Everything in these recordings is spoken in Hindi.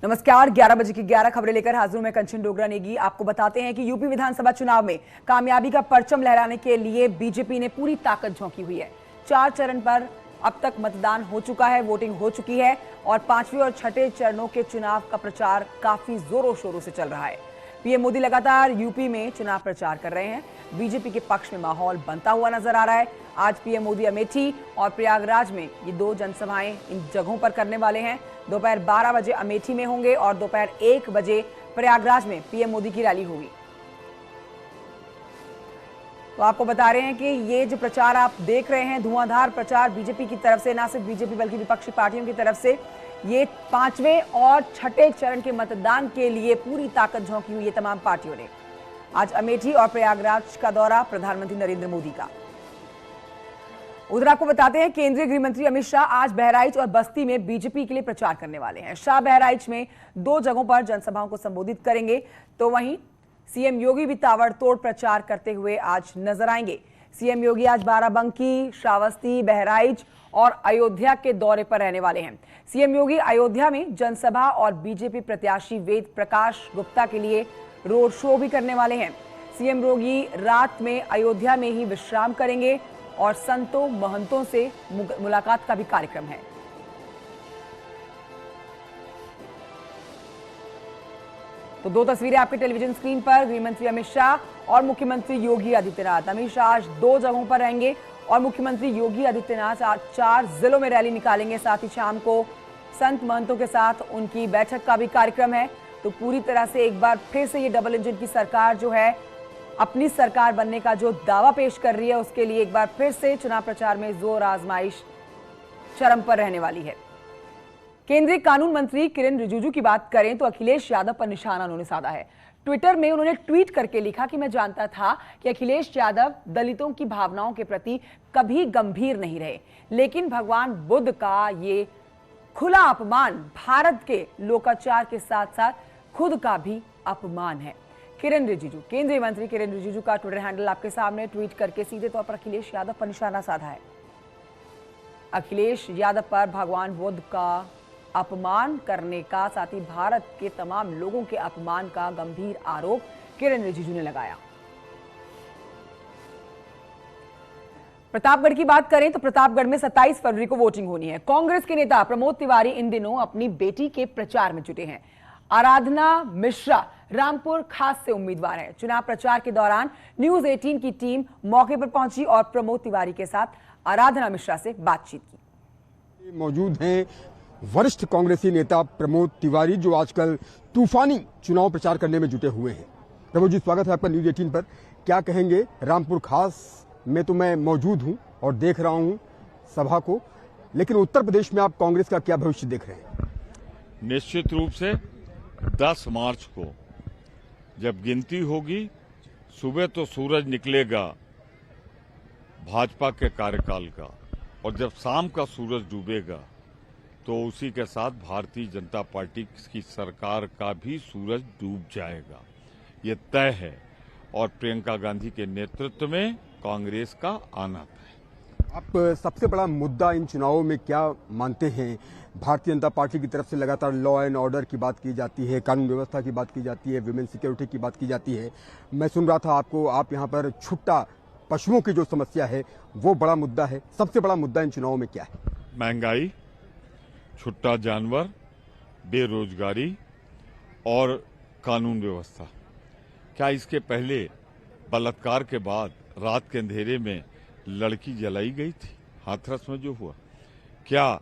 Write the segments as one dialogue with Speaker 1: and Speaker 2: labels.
Speaker 1: नमस्कार, 11 बजे की 11 खबरें लेकर हाजिर हूं मैं कंचन डोगरा नेगी। आपको बताते हैं कि यूपी विधानसभा चुनाव में कामयाबी का परचम लहराने के लिए बीजेपी ने पूरी ताकत झोंकी हुई है। 4 चरण पर अब तक मतदान हो चुका है, वोटिंग हो चुकी है और 5वें और 6ठे चरणों के चुनाव का प्रचार काफी जोरों शोरों से चल रहा है। पीएम मोदी लगातार यूपी में चुनाव प्रचार कर रहे हैं। बीजेपी के पक्ष में माहौल बनता हुआ नजर आ रहा है। आज पीएम मोदी अमेठी और प्रयागराज में ये 2 जनसभाएं इन जगहों पर करने वाले हैं। दोपहर 12 बजे अमेठी में होंगे और दोपहर 1 बजे प्रयागराज में पीएम मोदी की रैली होगी। तो आपको बता रहे हैं कि ये जो प्रचार आप देख रहे हैं, धुआंधार प्रचार बीजेपी की तरफ से, ना सिर्फ बीजेपी बल्कि विपक्षी पार्टियों की तरफ से, ये 5वें और 6ठे चरण के मतदान के लिए पूरी ताकत झोंकी हुई है तमाम पार्टियों ने। आज अमेठी और प्रयागराज का दौरा प्रधानमंत्री नरेंद्र मोदी का। उधर आपको बताते हैं केंद्रीय गृह मंत्री अमित शाह आज बहराइच और बस्ती में बीजेपी के लिए प्रचार करने वाले हैं। शाह बहराइच में 2 जगहों पर जनसभाओं को संबोधित करेंगे, तो वहीं सीएम योगी भी ताबड़तोड़ प्रचार करते हुए आज नजर आएंगे। सीएम योगी आज बाराबंकी, श्रावस्ती, बहराइच और अयोध्या के दौरे पर रहने वाले हैं। सीएम योगी अयोध्या में जनसभा और बीजेपी प्रत्याशी वेद प्रकाश गुप्ता के लिए रोड शो भी करने वाले हैं। सीएम योगी रात में अयोध्या में ही विश्राम करेंगे और संतों महंतों से मुलाकात का भी कार्यक्रम है। तो 2 तस्वीरें आपके टेलीविजन स्क्रीन पर, गृहमंत्री अमित शाह और मुख्यमंत्री योगी आदित्यनाथ। अमित शाह आज 2 जगहों पर रहेंगे और मुख्यमंत्री योगी आदित्यनाथ आज 4 जिलों में रैली निकालेंगे। साथ ही शाम को संत महंतों के साथ उनकी बैठक का भी कार्यक्रम है। तो पूरी तरह से एक बार फिर से ये डबल इंजन की सरकार जो है, अपनी सरकार बनने का जो दावा पेश कर रही है, उसके लिए एक बार फिर से चुनाव प्रचार में जोर आजमाइश चरम पर रहने वाली है। केंद्रीय कानून मंत्री किरेन रिजिजू की बात करें तो अखिलेश यादव पर निशाना उन्होंने साधा है। ट्विटर में उन्होंने ट्वीट करके लिखा कि मैं जानता था कि अखिलेश यादव दलितों की भावनाओं के प्रति कभी गंभीर नहीं रहे, लेकिन भगवान बुद्ध का ये खुला अपमान भारत के लोकाचार के साथ साथ खुद का भी अपमान है। किरेन रिजिजू, केंद्रीय मंत्री किरेन रिजिजू का ट्विटर हैंडल आपके सामने, ट्वीट करके सीधे तौर पर अखिलेश यादव पर निशाना साधा है। अखिलेश यादव पर भगवान बुद्ध का अपमान करने का, साथ ही भारत के तमाम लोगों के अपमान का गंभीर आरोप किरेन रिजिजू ने लगाया। प्रतापगढ़ की बात करें तो प्रतापगढ़ में 27 फरवरी को वोटिंग होनी है। कांग्रेस के नेता प्रमोद तिवारी इन दिनों अपनी बेटी के प्रचार में जुटे हैं। आराधना मिश्रा रामपुर खास से उम्मीदवार है। चुनाव प्रचार के दौरान न्यूज 18 की टीम मौके पर पहुंची और प्रमोद तिवारी के साथ आराधना मिश्रा से बातचीत की।
Speaker 2: मौजूद हैं वरिष्ठ कांग्रेसी नेता प्रमोद तिवारी, जो आजकल तूफानी चुनाव प्रचार करने में जुटे हुए हैं। प्रमोद जी, स्वागत है आपका न्यूज 18 पर। क्या कहेंगे, रामपुर खास में तो मैं मौजूद हूं और देख रहा हूं सभा को, लेकिन उत्तर प्रदेश में आप कांग्रेस का क्या भविष्य देख रहे हैं?
Speaker 3: निश्चित रूप से 10 मार्च को जब गिनती होगी, सुबह तो सूरज निकलेगा भाजपा के कार्यकाल का, और जब शाम का सूरज डूबेगा तो उसी के साथ भारतीय जनता पार्टी की सरकार का भी सूरज डूब जाएगा। ये तय है और प्रियंका गांधी के नेतृत्व में कांग्रेस का आना तय।
Speaker 2: आप सबसे बड़ा मुद्दा इन चुनावों में क्या मानते हैं? भारतीय जनता पार्टी की तरफ से लगातार लॉ एंड ऑर्डर की बात की जाती है, कानून व्यवस्था की बात की जाती है, विमेन सिक्योरिटी की बात की जाती है। मैं सुन रहा था आपको, आप यहाँ पर छुट्टा पशुओं की जो समस्या है वो बड़ा मुद्दा है। सबसे बड़ा मुद्दा इन चुनावों में क्या है?
Speaker 3: महंगाई, छुट्टा जानवर, बेरोजगारी और कानून व्यवस्था। क्या इसके पहले बलात्कार के बाद रात के अंधेरे में लड़की जलाई गई थी, हाथरस में जो हुआ? क्या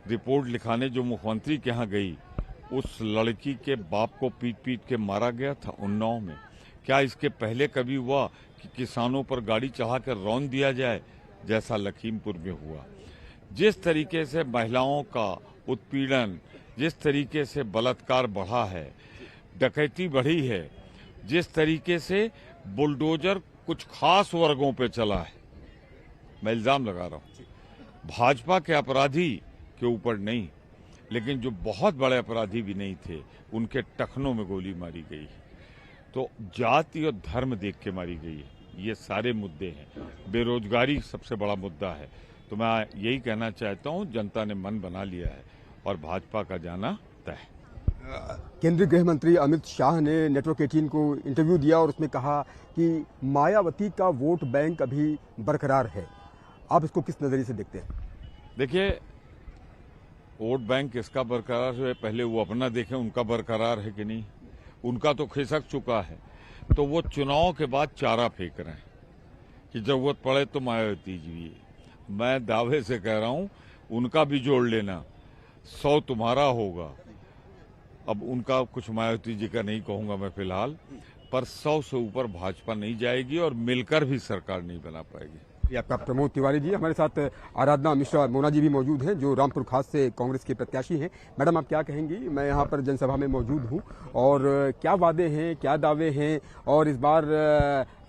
Speaker 3: रिपोर्ट लिखाने जो मुख्यमंत्री के यहाँ गई, उस लड़की के बाप को पीट पीट के मारा गया था उन्नाव में? क्या इसके पहले कभी हुआ कि किसानों पर गाड़ी चढ़ा कर रौंद दिया जाए, जैसा लखीमपुर में हुआ? जिस तरीके से महिलाओं का उत्पीड़न, जिस तरीके से बलात्कार बढ़ा है, डकैती बढ़ी है, जिस तरीके से बुलडोजर कुछ खास वर्गों पे चला है, मैं इल्जाम लगा रहा हूं, भाजपा के अपराधी के ऊपर नहीं, लेकिन जो बहुत बड़े अपराधी भी नहीं थे, उनके टखनों में गोली मारी गई है। तो जाति और धर्म देख के मारी गई है। ये सारे मुद्दे हैं। बेरोजगारी सबसे बड़ा मुद्दा है। तो मैं यही कहना चाहता हूं, जनता ने मन बना लिया है और भाजपा का जाना तय है।
Speaker 2: केंद्रीय गृह मंत्री अमित शाह ने नेटवर्क 18 को इंटरव्यू दिया और उसमें कहा कि मायावती का वोट बैंक अभी बरकरार है। आप इसको किस नजरिए से देखते हैं?
Speaker 3: देखिए, वोट बैंक किसका बरकरार है, पहले वो अपना देखें उनका बरकरार है कि नहीं। उनका तो खिसक चुका है, तो वो चुनाव के बाद चारा फेंक रहे हैं कि जरूरत पड़े तो मायावती जी। मैं दावे से कह रहा हूं उनका भी जोड़ लेना, 100 तुम्हारा होगा। अब उनका कुछ मायावती जी का नहीं कहूंगा मैं फिलहाल, पर 100 से ऊपर भाजपा नहीं जाएगी और मिलकर भी सरकार नहीं बना पाएगी।
Speaker 2: ये आपका प्रमोद तिवारी जी, हमारे साथ आराधना मिश्रा मोना जी भी मौजूद हैं जो रामपुर खास से कांग्रेस के प्रत्याशी हैं। मैडम, आप क्या कहेंगी? मैं यहाँ पर जनसभा में मौजूद हूँ और क्या वादे हैं, क्या दावे हैं, और इस बार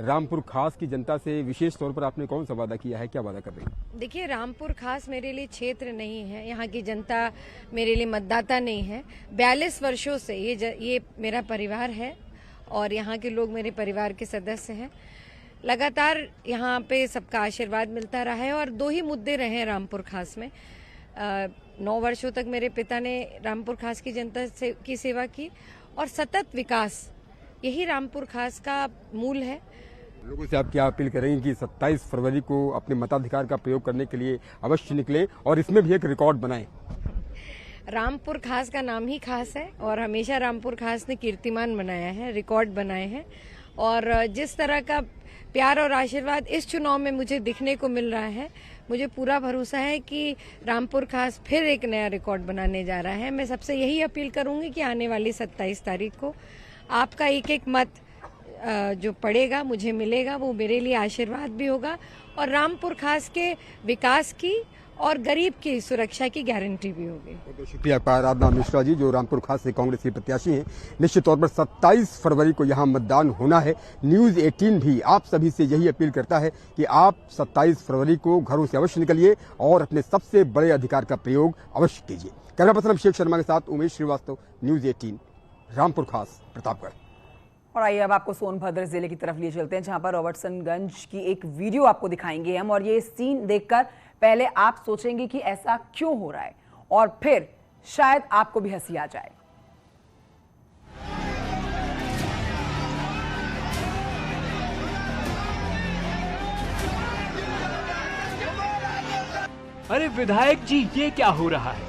Speaker 2: रामपुर खास की जनता से विशेष तौर पर आपने कौन सा वादा किया है, क्या वादा कर रही है?
Speaker 4: देखिए, रामपुर खास मेरे लिए क्षेत्र नहीं है, यहाँ की जनता मेरे लिए मतदाता नहीं है। 42 वर्षों से ये मेरा परिवार है और यहाँ के लोग मेरे परिवार के सदस्य हैं। लगातार यहाँ पे सबका आशीर्वाद मिलता रहा है और 2 ही मुद्दे रहे हैं रामपुर खास में। 9 वर्षों तक मेरे पिता ने रामपुर खास की जनता की सेवा की और सतत विकास, यही रामपुर खास का मूल है।
Speaker 2: लोगों से आप क्या अपील करेंगे कि 27 फरवरी को अपने मताधिकार का प्रयोग करने के लिए अवश्य निकले और इसमें भी एक रिकॉर्ड बनाएं?
Speaker 4: रामपुर खास का नाम ही खास है और हमेशा रामपुर खास ने कीर्तिमान बनाया है, रिकॉर्ड बनाए हैं। और जिस तरह का प्यार और आशीर्वाद इस चुनाव में मुझे दिखने को मिल रहा है, मुझे पूरा भरोसा है कि रामपुर खास फिर एक नया रिकॉर्ड बनाने जा रहा है। मैं सबसे यही अपील करूंगी कि आने वाली 27 तारीख को आपका एक एक मत जो पड़ेगा मुझे मिलेगा, वो मेरे लिए आशीर्वाद भी होगा और रामपुर खास के विकास की और गरीब की सुरक्षा की गारंटी भी होगी।
Speaker 2: बहुत शुक्रिया आराधना मिश्रा जी जो रामपुर खास से कांग्रेस के प्रत्याशी हैं। निश्चित तौर पर 27 फरवरी को यहाँ मतदान होना है। न्यूज 18 भी आप सभी से यही अपील करता है कि आप 27 फरवरी को घरों से अवश्य निकलिए और अपने सबसे बड़े अधिकार का प्रयोग अवश्य कीजिए। कैमरा पर्सन अभिषेक शर्मा के साथ उमेश श्रीवास्तव, न्यूज 18, रामपुर खास, प्रतापगढ़।
Speaker 1: और आइए अब आपको सोनभद्र जिले की तरफ लिए चलते हैं जहां पर रॉबर्टसनगंज की एक वीडियो आपको दिखाएंगे हम, और ये सीन देखकर पहले आप सोचेंगे कि ऐसा क्यों हो रहा है और फिर शायद आपको भी हंसी आ जाए।
Speaker 5: अरे विधायक जी, ये क्या हो रहा है?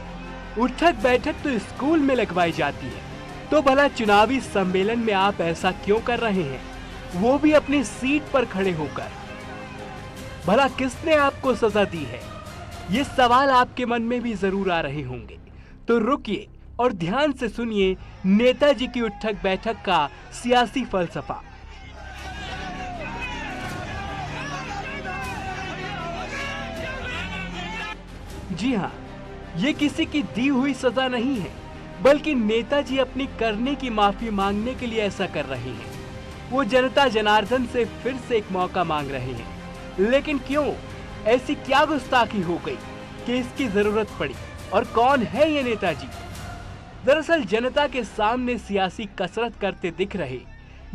Speaker 5: उठक बैठक तो स्कूल में लगवाई जाती है, तो भला चुनावी सम्मेलन में आप ऐसा क्यों कर रहे हैं, वो भी अपनी सीट पर खड़े होकर? भला किसने आपको सजा दी है? ये सवाल आपके मन में भी जरूर आ रहे होंगे। तो रुकिए और ध्यान से सुनिए नेताजी की उठक बैठक का सियासी फलसफा। जी हाँ, ये किसी की दी हुई सजा नहीं है, बल्कि नेताजी अपनी करने की माफी मांगने के लिए ऐसा कर रहे हैं। वो जनता जनार्दन से फिर से एक मौका मांग रहे हैं। लेकिन क्यों? ऐसी क्या गुस्ताखी हो गई कि इसकी जरूरत पड़ी? और कौन है ये नेताजी? दरअसल जनता के सामने सियासी कसरत करते दिख रहे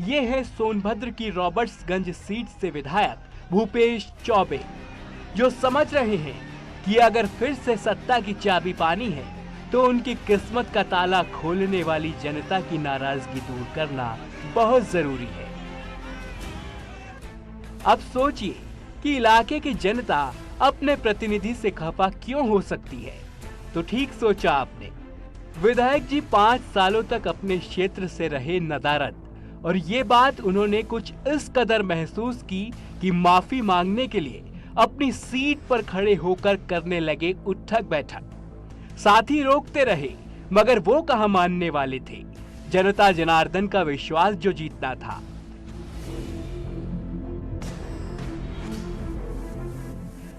Speaker 5: ये है सोनभद्र की रॉबर्ट्सगंज सीट से विधायक भूपेश चौबे, जो समझ रहे हैं कि अगर फिर से सत्ता की चाबी पानी है तो उनकी किस्मत का ताला खोलने वाली जनता की नाराजगी दूर करना बहुत जरूरी है। अब सोचिए कि इलाके की जनता अपने प्रतिनिधि से खफा क्यों हो सकती है? तो ठीक सोचा आपने। विधायक जी 5 सालों तक अपने क्षेत्र से रहे नदारद, और ये बात उन्होंने कुछ इस कदर महसूस की कि माफी मांगने के लिए अपनी सीट पर खड़े होकर करने लगे उठक बैठक। साथी रोकते रहे, मगर वो कहां मानने वाले थे। जनता जनार्दन का विश्वास जो जीतना था।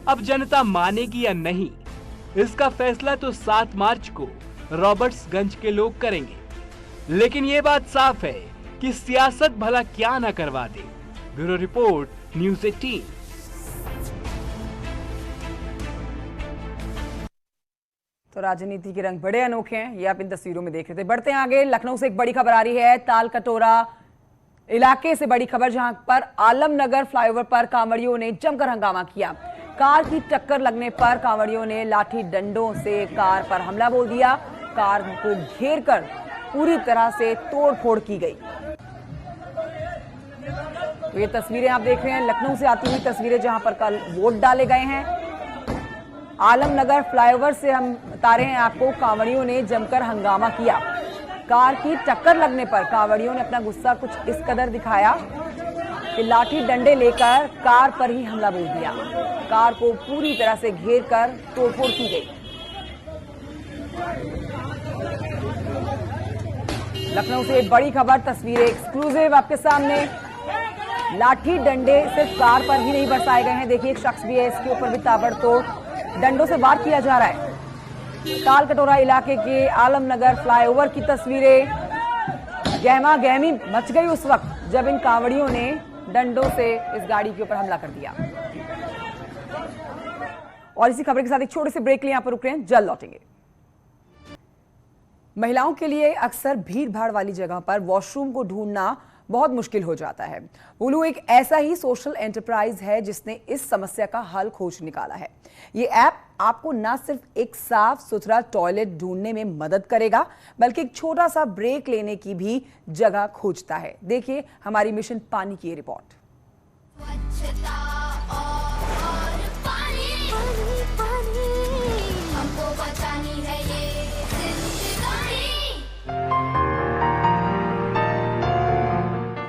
Speaker 5: अब जनता मानेगी या नहीं, इसका फैसला तो 7 मार्च को रॉबर्ट्सगंज के लोग करेंगे। लेकिन ये बात साफ है कि सियासत भला क्या न करवा दे। Bureau report, news 18।
Speaker 1: तो राजनीति के रंग बड़े अनोखे हैं, ये आप इन तस्वीरों में देख रहे थे। बढ़ते हैं आगे। लखनऊ से एक बड़ी खबर आ रही है, ताल कटोरा इलाके से बड़ी खबर, जहां पर आलमनगर फ्लाईओवर पर कांवड़ियों ने जमकर हंगामा किया। कार की टक्कर लगने पर कांवड़ियों ने लाठी डंडों से कार पर हमला बोल दिया। कार को घेर कर पूरी तरह से तोड़फोड़ की गई। तो ये तस्वीरें आप देख रहे हैं लखनऊ से आती हुई तस्वीरें, जहां पर कल वोट डाले गए हैं। आलमनगर फ्लाईओवर से हम बता रहे हैं आपको, कांवड़ियों ने जमकर हंगामा किया। कार की टक्कर लगने पर कांवड़ियों ने अपना गुस्सा कुछ इस कदर दिखाया कि लाठी डंडे लेकर कार पर ही हमला बोल दिया। कार को पूरी तरह से घेर कर तोड़फोड़ की गई। लखनऊ से बड़ी खबर, तस्वीरें एक्सक्लूसिव आपके सामने। लाठी डंडे सिर्फ कार पर ही नहीं बरसाए गए हैं। देखिए एक शख्स भी है, इसके ऊपर भी ताबड़तोड़ डंडों से वार किया जा रहा है। ताल कटोरा इलाके के आलमनगर फ्लाईओवर की तस्वीरें। गहमा गहमी मच गई उस वक्त जब इन कांवड़ियों ने डंडों से इस गाड़ी के ऊपर हमला कर दिया। और इसी खबर के साथ एक छोटे से ब्रेक लिए यहां पर रुक रहे हैं, जल्द लौटेंगे। महिलाओं के लिए अक्सर भीड़ भाड़ वाली जगह पर वॉशरूम को ढूंढना बहुत मुश्किल हो जाता है। वुलू एक ऐसा ही सोशल एंटरप्राइज है जिसने इस समस्या का हल खोज निकाला है। ये ऐप आपको न सिर्फ एक साफ सुथरा टॉयलेट ढूंढने में मदद करेगा, बल्कि एक छोटा सा ब्रेक लेने की भी जगह खोजता है। देखिए हमारी मिशन पानी की report.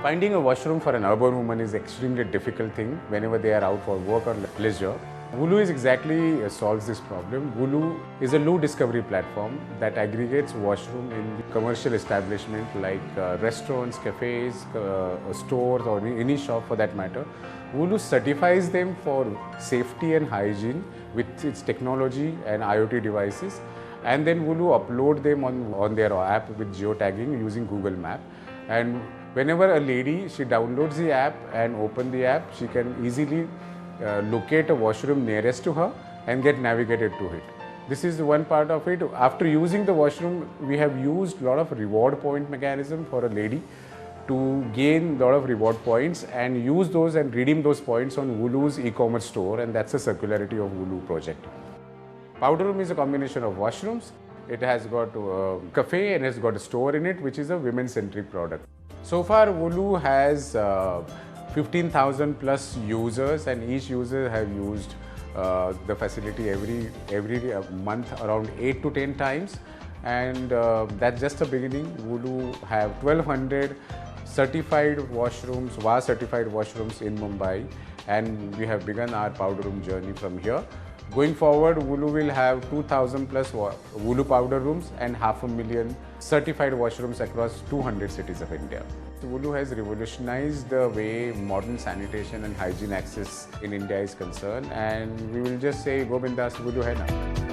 Speaker 6: Finding a washroom for an urban woman is extremely difficult thing whenever they are out for work or leisure. Wulu is exactly solves this problem. Wulu is a low discovery platform that aggregates washroom in commercial establishment like restaurants, cafes, stores or any shop for that matter. Wulu certifies them for safety and hygiene with its technology and IoT devices, and then Wulu upload them on their app with geotagging using Google Map. And whenever a lady, she downloads the app and open the app, she can easily locate a washroom nearest to her and get navigated to it. This is one part of it. After using the washroom, we have used a lot of reward point mechanism for a lady to gain a lot of reward points and use those and redeem those points on Wulu's e-commerce store, and that's the circularity of Wulu project. Powder room is a combination of washrooms. It has got a cafe and it's got a store in it, which is a women-centric product. So far, Wulu has 15,000 plus users, and each user have used the facility every month around 8 to 10 times. And that's just the beginning. Wulu have 1,200 certified washrooms, WA certified washrooms in Mumbai, and we have begun our powder room journey from here. Going forward, Wulu will have 2,000 plus Wulu powder rooms and 500,000 certified washrooms across 200 cities of India. Wulu has revolutionized the way modern sanitation and hygiene access in India is concerned, and we will just say, go bindas, Wulu hai na.